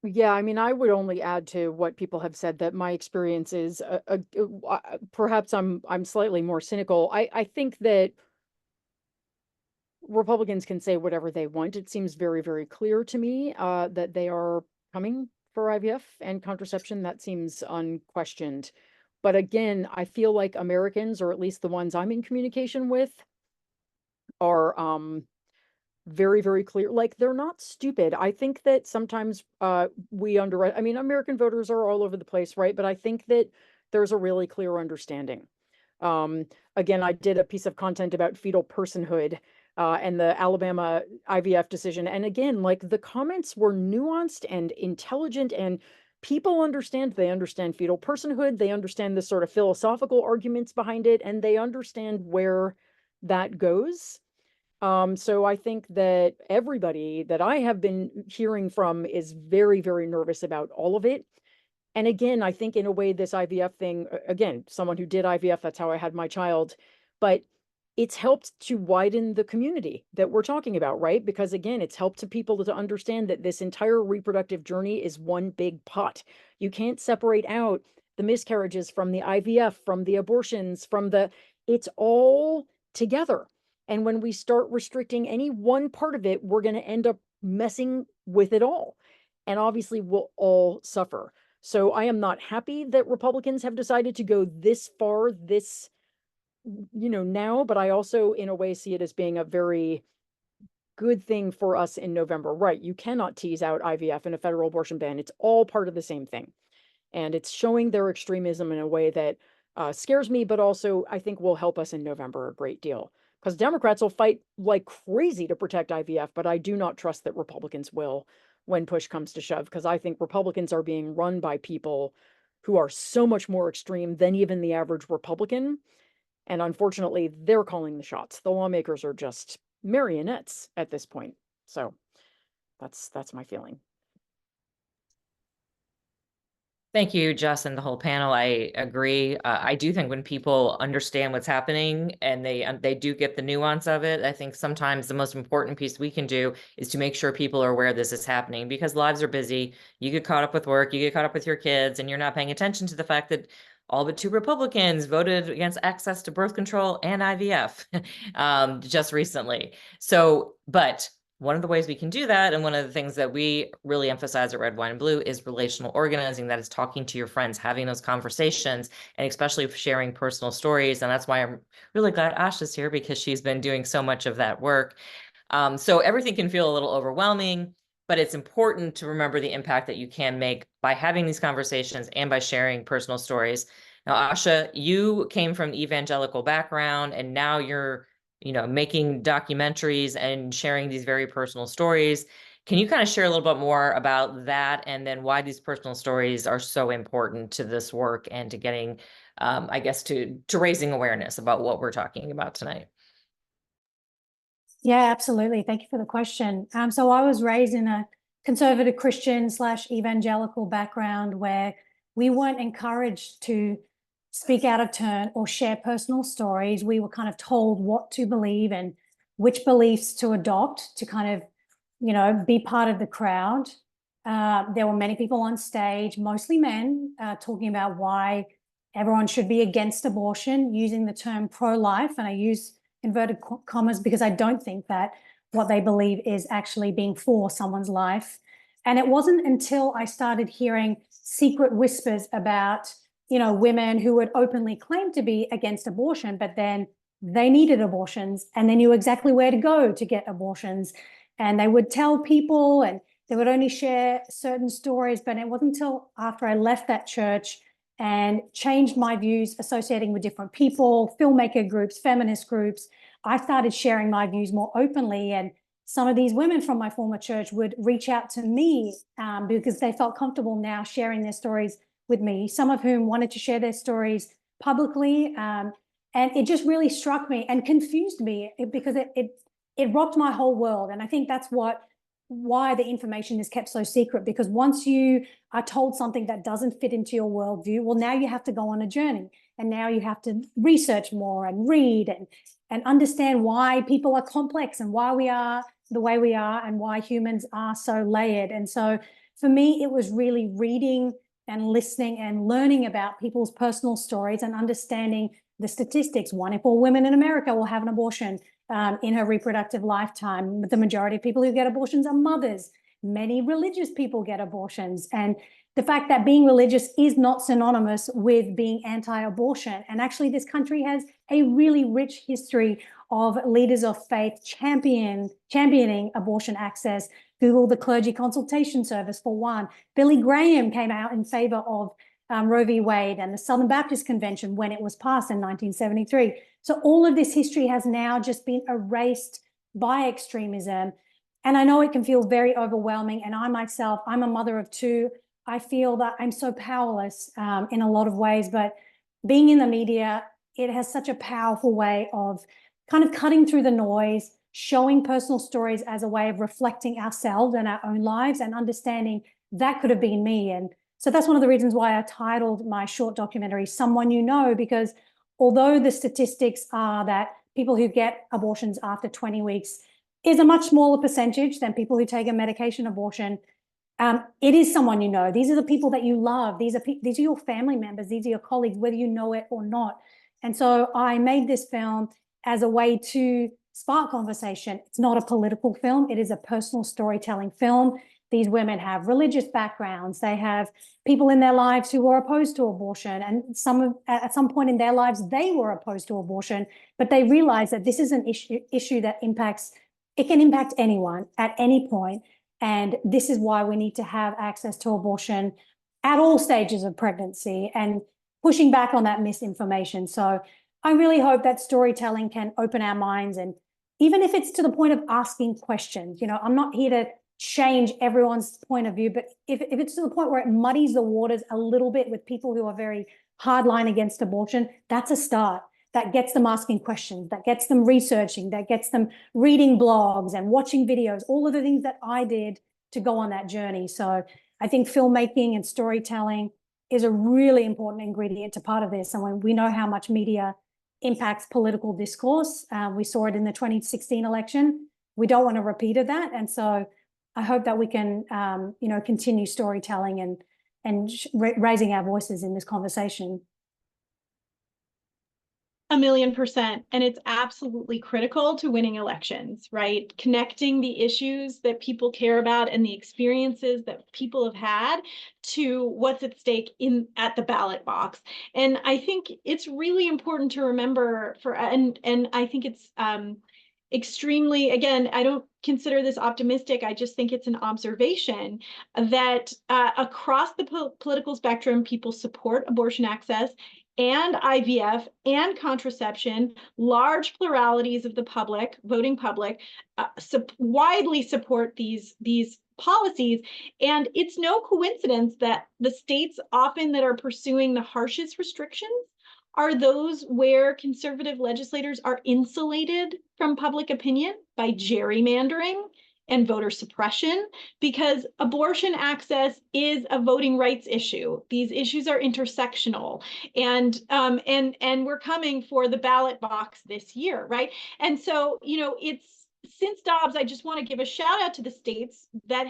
Yeah, I mean, I would only add to what people have said that my experience is perhaps I'm slightly more cynical. I think that Republicans can say whatever they want. It seems very, very clear to me that they are coming for IVF and contraception. That seems unquestioned. But again, I feel like Americans, or at least the ones I'm in communication with, are very, very clear. Like, they're not stupid. I think that sometimes we I mean, American voters are all over the place, right? But I think that there's a really clear understanding. Again, I did a piece of content about fetal personhood and the Alabama IVF decision. And again, like, the comments were nuanced and intelligent, and people understand. They understand fetal personhood. They understand the sort of philosophical arguments behind it, and they understand where that goes. So I think that everybody that I have been hearing from is very, very nervous about all of it. And again, I think in a way, this IVF thing, again, someone who did IVF, that's how I had my child, but it's helped to widen the community that we're talking about, right? Because again, it's helped to people to understand that this entire reproductive journey is one big pot. You can't separate out the miscarriages from the IVF, from the abortions, it's all together. And when we start restricting any one part of it, we're going to end up messing with it all. And obviously, we'll all suffer. So I am not happy that Republicans have decided to go this far, now, but I also, in a way, see it as being a very good thing for us in November. Right. You cannot tease out IVF in a federal abortion ban. It's all part of the same thing. And it's showing their extremism in a way that scares me, but also I think will help us in November a great deal. Because Democrats will fight like crazy to protect IVF, but I do not trust that Republicans will when push comes to shove, because I think Republicans are being run by people who are so much more extreme than even the average Republican. And unfortunately, they're calling the shots. The lawmakers are just marionettes at this point. So that's my feeling. Thank you, Jess, and the whole panel. I agree. I do think when people understand what's happening and they do get the nuance of it, I think sometimes the most important piece we can do is to make sure people are aware this is happening, because lives are busy. You get caught up with work, you get caught up with your kids, and you're not paying attention to the fact that all but 2 Republicans voted against access to birth control and IVF just recently. So, but one of the ways we can do that, and one of the things that we really emphasize at Red, Wine, and Blue, is relational organizing. That is talking to your friends, having those conversations, and especially sharing personal stories. And that's why I'm really glad Asha's here, because she's been doing so much of that work. So everything can feel a little overwhelming, but it's important to remember the impact that you can make by having these conversations and by sharing personal stories. Now, Asha, you came from evangelical background, and now you're making documentaries and sharing these very personal stories. Can you kind of share a little bit more about that, and then why these personal stories are so important to this work and to getting, I guess, to raising awareness about what we're talking about tonight? Yeah, absolutely. Thank you for the question. So I was raised in a conservative Christian / evangelical background where we weren't encouraged to speak out of turn or share personal stories. We were kind of told what to believe and which beliefs to adopt to kind of, be part of the crowd. There were many people on stage, mostly men, talking about why everyone should be against abortion, using the term pro-life. And I use inverted commas because I don't think that what they believe is actually being for someone's life. And it wasn't until I started hearing secret whispers about, women who would openly claim to be against abortion, but then they needed abortions and they knew exactly where to go to get abortions. And they would tell people, and they would only share certain stories. But it wasn't until after I left that church and changed my views associating with different people, filmmaker groups, feminist groups, I started sharing my views more openly. And some of these women from my former church would reach out to me because they felt comfortable now sharing their stories with me, some of whom wanted to share their stories publicly. And it just really struck me and confused me because it rocked my whole world. And I think that's why the information is kept so secret, because once you are told something that doesn't fit into your worldview, well, now you have to go on a journey, and now you have to research more and read and understand why people are complex and why we are the way we are and why humans are so layered. And so for me, it was really reading and listening and learning about people's personal stories and understanding the statistics. 1 in 4 women in America will have an abortion in her reproductive lifetime. The majority of people who get abortions are mothers. Many religious people get abortions. And the fact that being religious is not synonymous with being anti-abortion. And actually, this country has a really rich history of leaders of faith championing abortion access. Google the Clergy Consultation Service for one. Billy Graham came out in favor of Roe v. Wade and the Southern Baptist Convention when it was passed in 1973. So all of this history has now just been erased by extremism. And I know it can feel very overwhelming. And I myself, I'm a mother of 2. I feel that I'm so powerless in a lot of ways, but being in the media, it has such a powerful way of kind of cutting through the noise, showing personal stories as a way of reflecting ourselves and our own lives and understanding that could have been me. And so that's one of the reasons why I titled my short documentary, Someone You Know, because although the statistics are that people who get abortions after 20 weeks is a much smaller percentage than people who take a medication abortion, it is someone you know. These are the people that you love. These are your family members. These are your colleagues, whether you know it or not. And so I made this film as a way to spark conversation. It's not a political film. It is a personal storytelling film. These women have religious backgrounds. They have people in their lives who were opposed to abortion. And at some point in their lives, they were opposed to abortion, but they realized that this is an issue that can impact anyone at any point. And this is why we need to have access to abortion at all stages of pregnancy and pushing back on that misinformation. So I really hope that storytelling can open our minds. And even if it's to the point of asking questions, I'm not here to change everyone's point of view, but if it's to the point where it muddies the waters a little bit with people who are very hardline against abortion, that's a start. That gets them asking questions, that gets them researching, that gets them reading blogs and watching videos, all of the things that I did to go on that journey. So I think filmmaking and storytelling is a really important ingredient to part of this. And when we know how much media impacts political discourse, we saw it in the 2016 election. We don't want a repeat of that. And so I hope that we can, continue storytelling and raising our voices in this conversation. 1,000,000%. And it's absolutely critical to winning elections, right? Connecting the issues that people care about and the experiences that people have had to what's at stake at the ballot box. And I think it's really important to remember and I think it's extremely, again, I don't consider this optimistic. I just think it's an observation that across the political spectrum, people support abortion access and IVF and contraception. Large pluralities of the voting public, widely support these policies. And it's no coincidence that the states often that are pursuing the harshest restrictions are those where conservative legislators are insulated from public opinion by gerrymandering and voter suppression, because abortion access is a voting rights issue. These issues are intersectional, and we're coming for the ballot box this year, right? And so, since Dobbs, I just want to give a shout out to the states that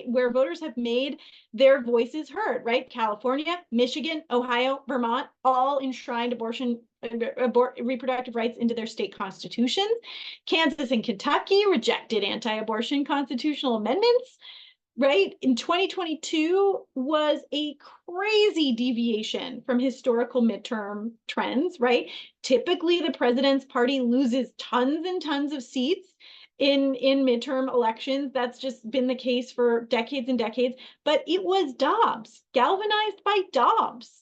where voters have made their voices heard, right? California, Michigan, Ohio, Vermont, all enshrined reproductive rights into their state constitutions. Kansas and Kentucky rejected anti-abortion constitutional amendments, right? In 2022 was a crazy deviation from historical midterm trends, right? Typically, the president's party loses tons and tons of seats in midterm elections. That's just been the case for decades and decades. But it was Dobbs, galvanized by Dobbs.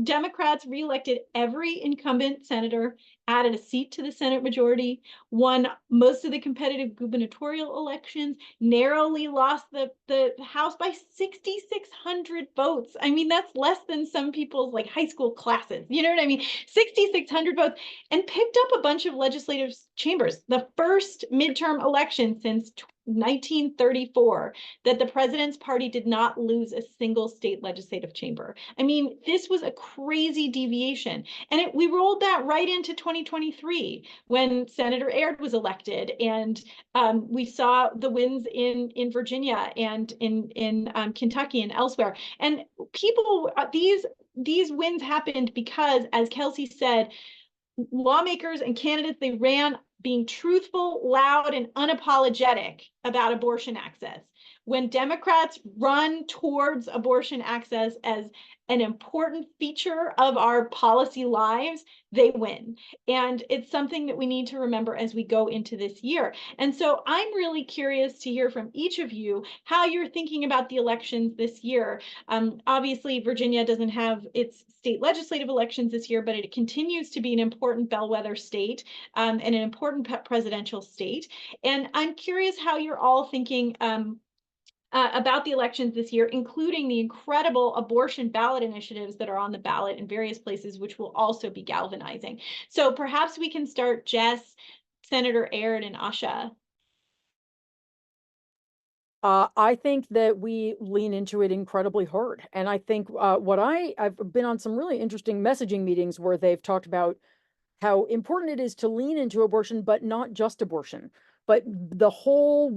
Democrats reelected every incumbent senator, added a seat to the Senate majority, won most of the competitive gubernatorial elections, narrowly lost the House by 6,600 votes. I mean, that's less than some people's high school classes. You know what I mean? 6,600 votes, and picked up a bunch of legislative chambers. The first midterm election since 1934 that the president's party did not lose a single state legislative chamber. I mean, this was a crazy deviation. And we rolled that right into 2023 when Senator Aird was elected, and we saw the wins in Virginia and in Kentucky and elsewhere. And people, these wins happened because, as Kelsey said, lawmakers and candidates, they ran being truthful, loud, and unapologetic about abortion access. When Democrats run towards abortion access as an important feature of our policy lives, they win. And it's something that we need to remember as we go into this year. And so I'm really curious to hear from each of you how you're thinking about the elections this year. Obviously, Virginia doesn't have its state legislative elections this year, but it continues to be an important bellwether state and an important presidential state. And I'm curious how you're all thinking about the elections this year, including the incredible abortion ballot initiatives that are on the ballot in various places, which will also be galvanizing. So perhaps we can start, Jess, Senator Aird, and Asha. I think that we lean into it incredibly hard. And I think I've been on some really interesting messaging meetings where they've talked about how important it is to lean into abortion, but not just abortion, but the whole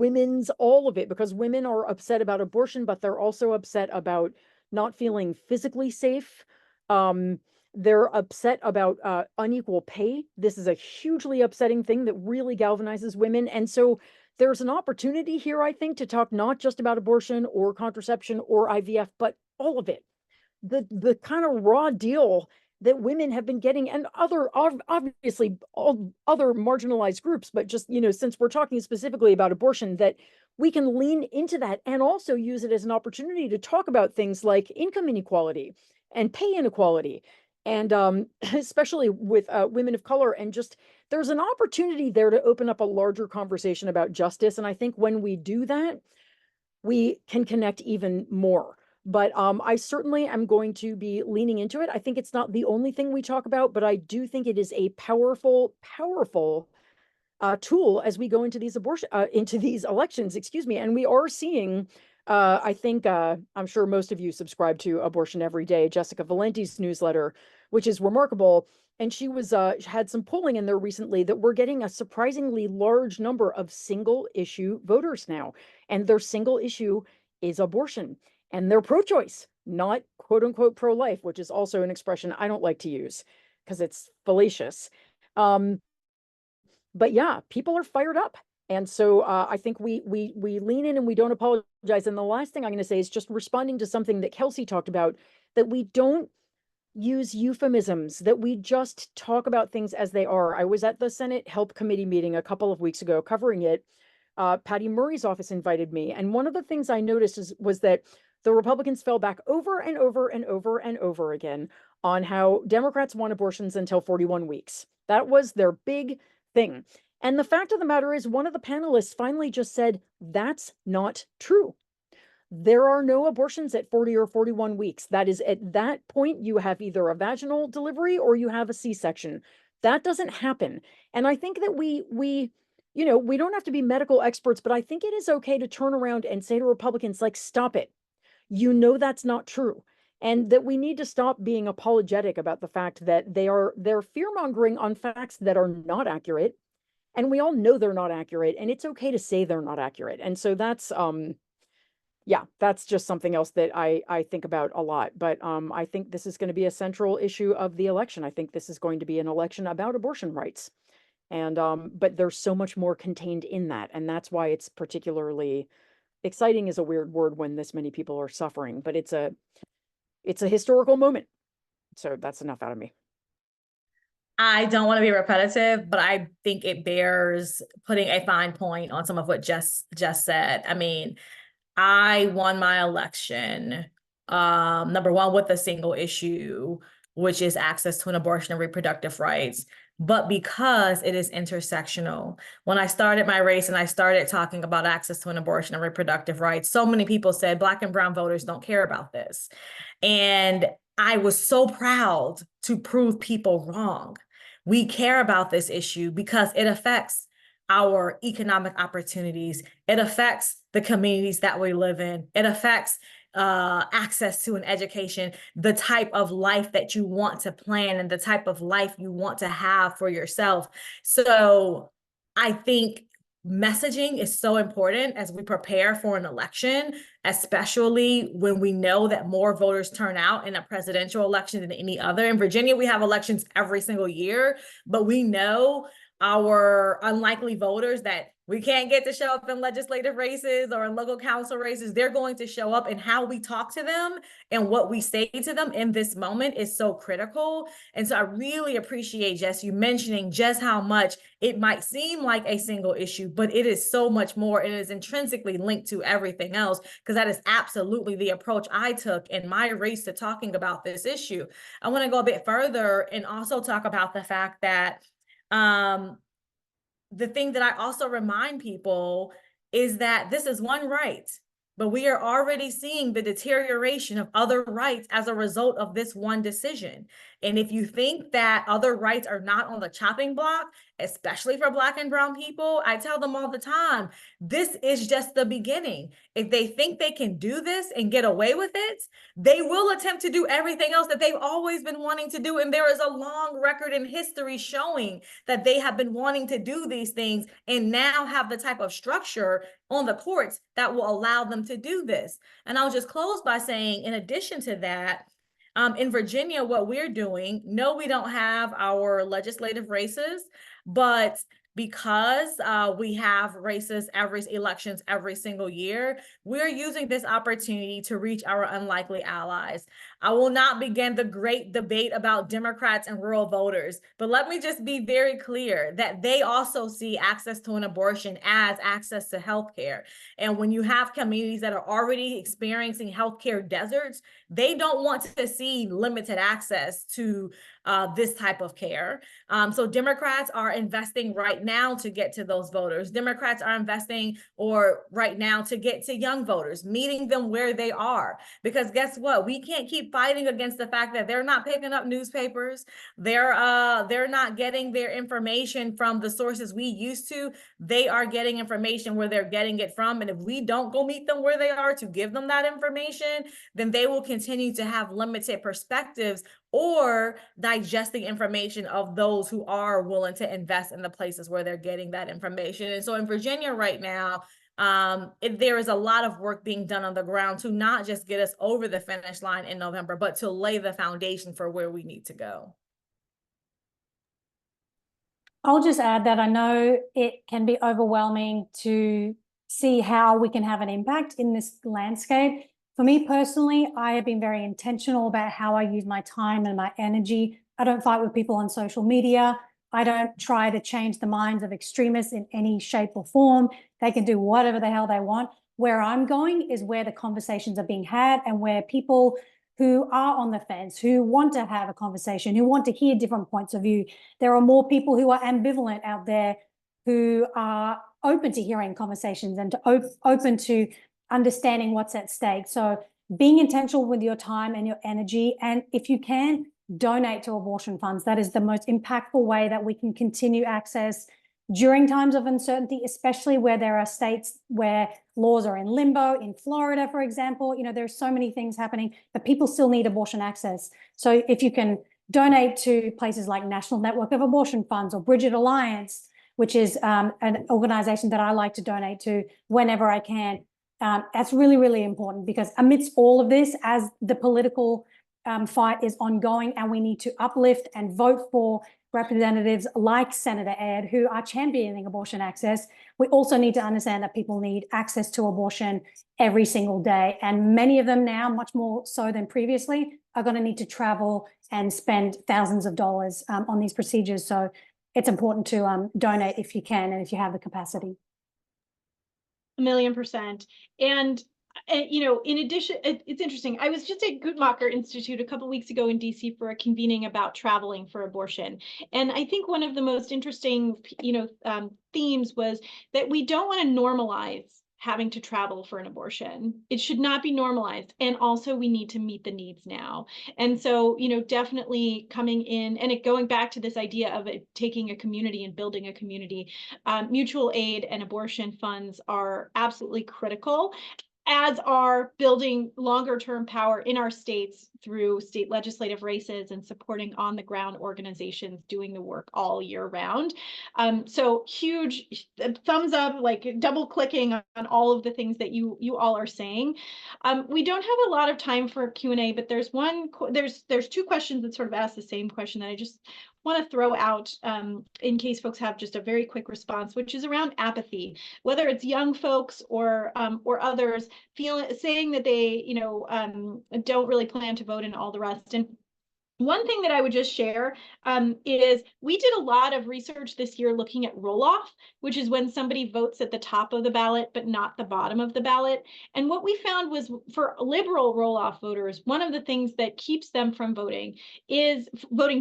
all of it, because women are upset about abortion, but they're also upset about not feeling physically safe. They're upset about unequal pay. This is a hugely upsetting thing that really galvanizes women. And so there's an opportunity here, I think, to talk not just about abortion or contraception or IVF, but all of it. The kind of raw deal that women have been getting, and obviously all other marginalized groups, but just, since we're talking specifically about abortion, that we can lean into that and also use it as an opportunity to talk about things like income inequality and pay inequality. And especially with women of color, and just there's an opportunity there to open up a larger conversation about justice. And I think when we do that, we can connect even more. But I certainly am going to be leaning into it. I think it's not the only thing we talk about, but I do think it is a powerful tool as we go into these elections, excuse me. And we are seeing, I think, I'm sure most of you subscribe to Abortion Every Day, Jessica Valenti's newsletter, which is remarkable. And she had some polling in there recently that we're getting a surprisingly large number of single issue voters now. And their single issue is abortion. And they're pro-choice, not quote unquote pro-life, which is also an expression I don't like to use because it's fallacious. But yeah, people are fired up. And so I think we lean in and we don't apologize. And the last thing I'm going to say is just responding to something that Kelsey talked about, that we don't use euphemisms, that we just talk about things as they are. I was at the Senate Help Committee meeting a couple of weeks ago covering it. Patty Murray's office invited me. And one of the things I noticed was that the Republicans fell back over and over and over and over again on how Democrats want abortions until 41 weeks. That was their big thing. And the fact of the matter is, one of the panelists finally just said, that's not true. There are no abortions at 40 or 41 weeks. That is, at that point, you have either a vaginal delivery or you have a C-section. That doesn't happen. And I think that we don't have to be medical experts, but I think it is okay to turn around and say to Republicans, like, stop it. That's not true. And that we need to stop being apologetic about the fact that they're fear-mongering on facts that are not accurate. And we all know they're not accurate, and it's okay to say they're not accurate. And so that's that's just something else that I think about a lot. But I think this is going to be a central issue of the election. I think this is going to be an election about abortion rights. And but there's so much more contained in that. And that's why it's particularly exciting is a weird word when this many people are suffering, but it's a historical moment. So that's enough out of me. I don't want to be repetitive, but I think it bears putting a fine point on some of what Jess said. I mean, I won my election, number one, with a single issue, which is access to an abortion and reproductive rights, but because it is intersectional. When I started my race and I started talking about access to an abortion and reproductive rights, so many people said Black and brown voters don't care about this. And I was so proud to prove people wrong. We care about this issue because it affects our economic opportunities. It affects the communities that we live in. It affects access to an education, the type of life that you want to plan and the type of life you want to have for yourself. So I think messaging is so important as we prepare for an election, especially when we know that more voters turn out in a presidential election than any other. In Virginia, we have elections every single year, but we know our unlikely voters that we can't get to show up in legislative races or in local council races. They're going to show up, and how we talk to them and what we say to them in this moment is so critical. And so I really appreciate, Jess, you mentioning just how much it might seem like a single issue, but it is so much more. It is intrinsically linked to everything else, because that is absolutely the approach I took in my race to talking about this issue. I want to go a bit further and also talk about the fact that the thing that I also remind people is that this is one right, but we are already seeing the deterioration of other rights as a result of this one decision. And if you think that other rights are not on the chopping block, especially for Black and brown people, I tell them all the time, this is just the beginning. If they think they can do this and get away with it, they will attempt to do everything else that they've always been wanting to do. And there is a long record in history showing that they have been wanting to do these things and now have the type of structure on the courts that will allow them to do this. And I'll just close by saying, in addition to that, in Virginia, what we're doing, no, we don't have our legislative races, but because we have elections every single year, we're using this opportunity to reach our unlikely allies. I will not begin the great debate about Democrats and rural voters, but let me just be very clear that they also see access to an abortion as access to healthcare. And when you have communities that are already experiencing healthcare deserts, they don't want to see limited access to this type of care. So Democrats are investing right now to get to those voters. Democrats are investing right now to get to young voters, meeting them where they are. Because guess what? We can't keep fighting against the fact that they're not picking up newspapers. They're not getting their information from the sources we used to. They are getting information where they're getting it from. And if we don't go meet them where they are to give them that information, then they will continue to have limited perspectives or digest the information of those who are willing to invest in the places where they're getting that information. And so in Virginia right now, there is a lot of work being done on the ground to not just get us over the finish line in November, but to lay the foundation for where we need to go. I'll just add that I know it can be overwhelming to see how we can have an impact in this landscape. For me personally, I have been very intentional about how I use my time and my energy. I don't fight with people on social media. I don't try to change the minds of extremists in any shape or form. They can do whatever the hell they want. Where I'm going is where the conversations are being had and where people who are on the fence, who want to have a conversation, who want to hear different points of view. There are more people who are ambivalent out there who are open to hearing conversations and open to understanding what's at stake. So being intentional with your time and your energy, and if you can, donate to abortion funds. That is the most impactful way that we can continue access during times of uncertainty, especially where there are states where laws are in limbo. In Florida, for example, there's so many things happening, but people still need abortion access. So if you can donate to places like National Network of Abortion Funds or Bridget Alliance, which is an organization that I like to donate to whenever I can, that's really, really important, because amidst all of this, as the political fight is ongoing and we need to uplift and vote for representatives like Senator Ed, who are championing abortion access, we also need to understand that people need access to abortion every single day. And many of them now, much more so than previously, are going to need to travel and spend thousands of dollars on these procedures. So it's important to donate if you can and if you have the capacity. 1,000,000%. And in addition, it's interesting. I was just at Guttmacher Institute a couple of weeks ago in DC for a convening about traveling for abortion. And I think one of the most interesting, themes was that we don't want to normalize having to travel for an abortion. It should not be normalized. And also we need to meet the needs now. And so, you know, definitely coming in and going back to this idea of it, taking a community and building a community, mutual aid and abortion funds are absolutely critical, as are building longer term power in our states through state legislative races and supporting on the ground organizations doing the work all year round. So huge thumbs up, like double clicking on all of the things that you all are saying. We don't have a lot of time for Q&A, but there's two questions that sort of ask the same question that I just want to throw out in case folks have just a very quick response, which is around apathy, whether it's young folks or others saying that they, you know, don't really plan to vote and all the rest. And one thing that I would just share is we did a lot of research this year looking at roll-off, which is when somebody votes at the top of the ballot, but not the bottom of the ballot. And what we found was for liberal roll-off voters, one of the things that keeps them from voting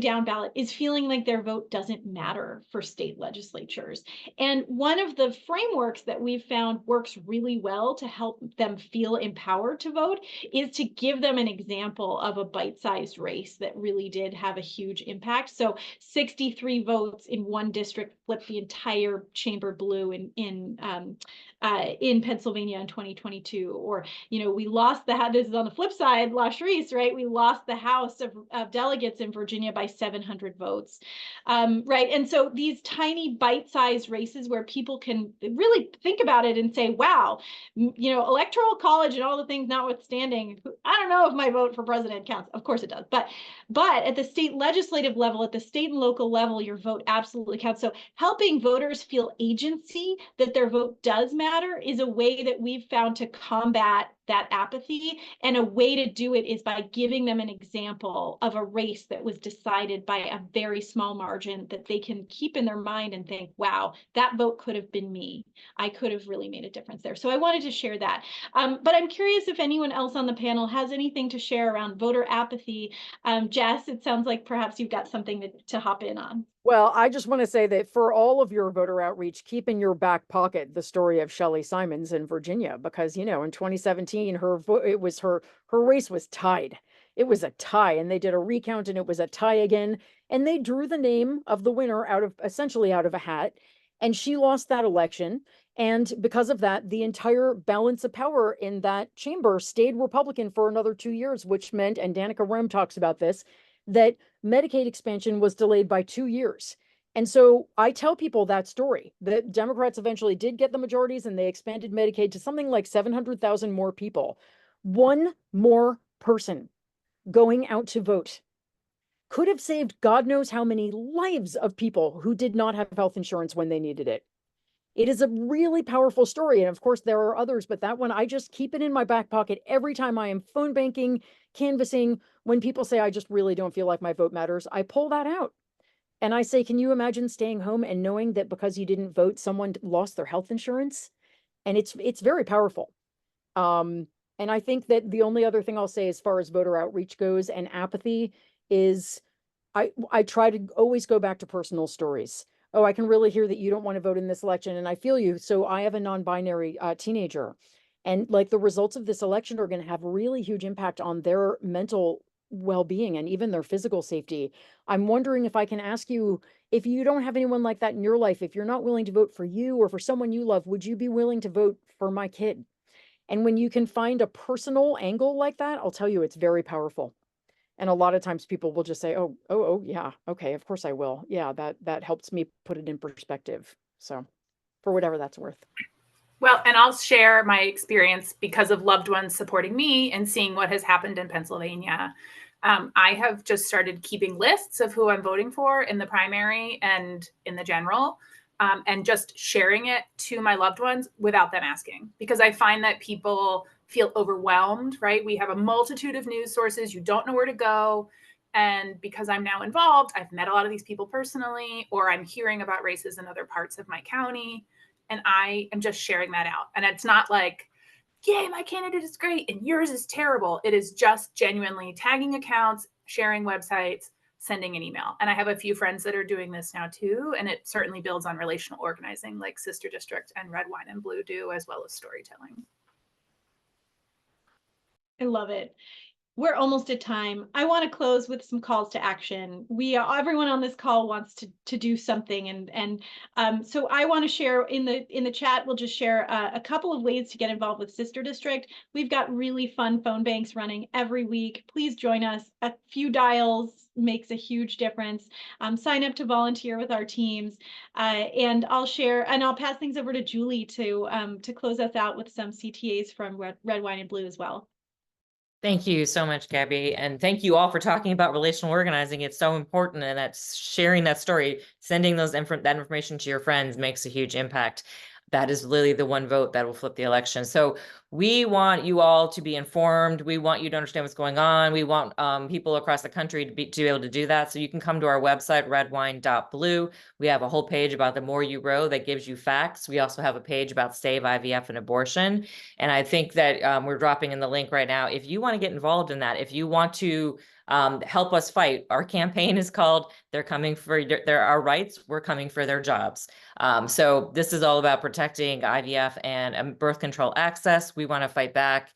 down ballot is feeling like their vote doesn't matter for state legislatures. And one of the frameworks that we've found works really well to help them feel empowered to vote is to give them an example of a bite-sized race that really did have a huge impact. So 63 votes in one district flipped the entire chamber blue in Pennsylvania in 2022. Or, you know, we lost this is on the flip side, La Shreese, right? We lost the House of Delegates in Virginia by 700 votes, right? And so these tiny bite-sized races where people can really think about it and say, wow, you know, electoral college and all the things notwithstanding, I don't know if my vote for president counts. Of course it does. But at the state legislative level, at the state and local level, your vote absolutely counts. So helping voters feel agency, that their vote does matter, is a way that we've found to combat that apathy. And a way to do it is by giving them an example of a race that was decided by a very small margin that they can keep in their mind and think, wow, that vote could have been me. I could have really made a difference there. So I wanted to share that. But I'm curious if anyone else on the panel has anything to share around voter apathy. Jess, it sounds like perhaps you've got something to hop in on. Well, I just want to say that for all of your voter outreach, keep in your back pocket the story of Shelley Simons in Virginia, because, you know, in 2017, her race was tied. It was a tie, and they did a recount and it was a tie again. And they drew the name of the winner essentially out of a hat. And she lost that election. And because of that, the entire balance of power in that chamber stayed Republican for another 2 years, which meant, and Danica Rem talks about this, that Medicaid expansion was delayed by 2 years. And so I tell people that story, that Democrats eventually did get the majorities and they expanded Medicaid to something like 700,000 more people. One more person going out to vote could have saved God knows how many lives of people who did not have health insurance when they needed it. It is a really powerful story. And of course, there are others, but that one, I just keep it in my back pocket every time I am phone banking, canvassing. When people say, I just really don't feel like my vote matters, I pull that out. And I say, can you imagine staying home and knowing that because you didn't vote, someone lost their health insurance? And it's very powerful. And I think that the only other thing I'll say as far as voter outreach goes and apathy is I try to always go back to personal stories. Oh, I can really hear that you don't want to vote in this election, and I feel you. So I have a non-binary teenager, and like the results of this election are going to have a really huge impact on their mental well-being and even their physical safety. I'm wondering if I can ask you, if you don't have anyone like that in your life, if you're not willing to vote for you or for someone you love, would you be willing to vote for my kid? And when you can find a personal angle like that, I'll tell you, it's very powerful. And a lot of times people will just say, oh, yeah, okay, of course I will. Yeah, that helps me put it in perspective. So for whatever that's worth. Well, and I'll share my experience because of loved ones supporting me and seeing what has happened in Pennsylvania. I have just started keeping lists of who I'm voting for in the primary and in the general, and just sharing it to my loved ones without them asking, because I find that people feel overwhelmed, right? We have a multitude of news sources. You don't know where to go. And because I'm now involved, I've met a lot of these people personally, or I'm hearing about races in other parts of my county. And I am just sharing that out. And it's not like, yay, my candidate is great and yours is terrible. It is just genuinely tagging accounts, sharing websites, sending an email. And I have a few friends that are doing this now too. And it certainly builds on relational organizing like Sister District and Red, Wine, and Blue do, as well as storytelling. I love it. We're almost at time. I want to close with some calls to action. Everyone on this call wants to do something, and so I want to share in the chat. We'll just share a couple of ways to get involved with Sister District. We've got really fun phone banks running every week. Please join us. A few dials makes a huge difference. Sign up to volunteer with our teams, and I'll pass things over to Julie to close us out with some CTAs from Red, Wine, and Blue as well. Thank you so much, Gabby. And thank you all for talking about relational organizing. It's so important, and that's sharing that story, sending that information to your friends makes a huge impact. That is literally the one vote that will flip the election. So we want you all to be informed. We want you to understand what's going on. We want people across the country to be able to do that. So you can come to our website, redwine.blue. We have a whole page about the More You Grow that gives you facts. We also have a page about Save IVF and abortion. And I think that we're dropping in the link right now. If you want to get involved in that, if you want to help us fight, our campaign is called They're Coming for Our Rights, We're Coming for Their Jobs. So this is all about protecting IVF and birth control access. We want to fight back.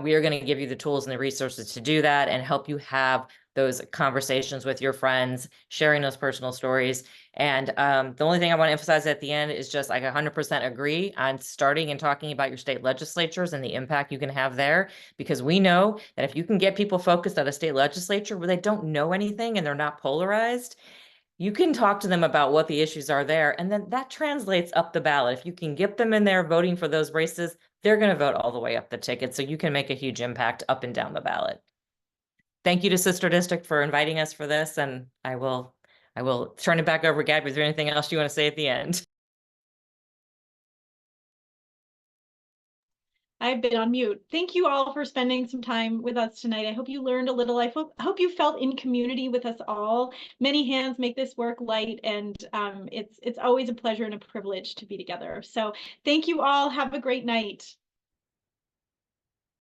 We are going to give you the tools and the resources to do that and help you have those conversations with your friends, sharing those personal stories. And the only thing I want to emphasize at the end is just, I 100% agree on starting and talking about your state legislatures and the impact you can have there, because we know that if you can get people focused at a state legislature where they don't know anything and they're not polarized, you can talk to them about what the issues are there, and then that translates up the ballot. If you can get them in there voting for those races, they're going to vote all the way up the ticket. So you can make a huge impact up and down the ballot. Thank you to Sister District for inviting us for this, and I will turn it back over to Gabby. Is there anything else you want to say at the end? I've been on mute. Thank you all for spending some time with us tonight. I hope you learned a little. I hope you felt in community with us all. Many hands make this work light, and it's always a pleasure and a privilege to be together. So thank you all. Have a great night.